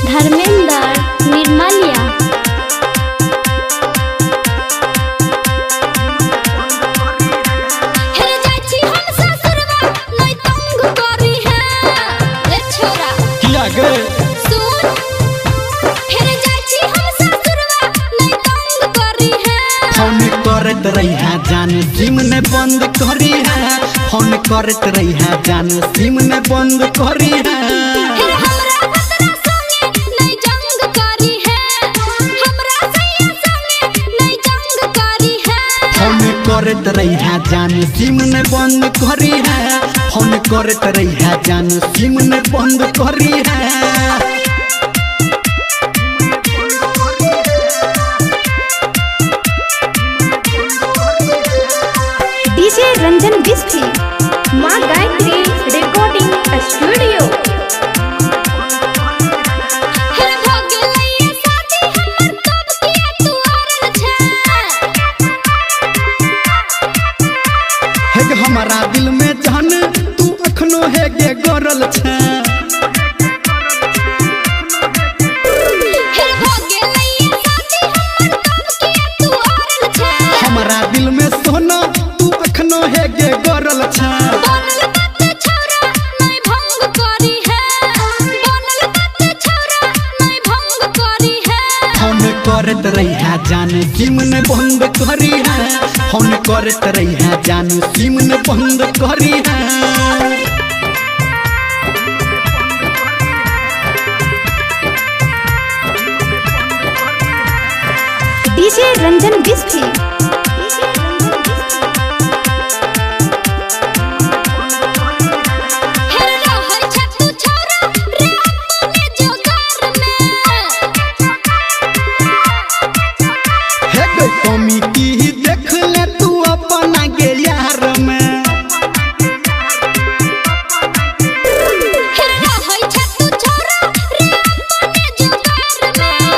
धर्मेंद्र निर्मलिया। करत रही है जान सिम ने बंद करी है, फोन करत रही है जान सिम ने बंद करी है। फोन करत रही है जान सिम ने बंद करी है, फोन करत रही है जान सिम ने बंद करी है। डीजे रंजन बिस्फी, माँ गायत्री रिकॉर्डिंग स्टूडियो। हमारा दिल में जान तू अखनो है गे गरल छे, हमारा दिल में सोना तू अखनो है गे गरल छे। फोन करत रही है जान सिम ने बंद करी है, फोन करत रही है जान सिम ने बंद करी है। डीजे रंजन बिस्फी। कमी की देख ले तू अपना गे यार में,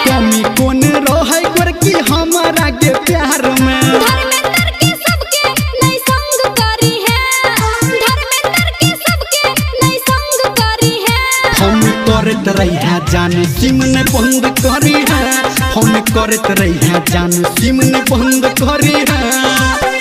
कमी कौन रहे कर की हमारा गे प्यार में। फोन करत रही है जान सिम ने बंद करी है, फोन करत रही है जान सिम ने बंद करी है।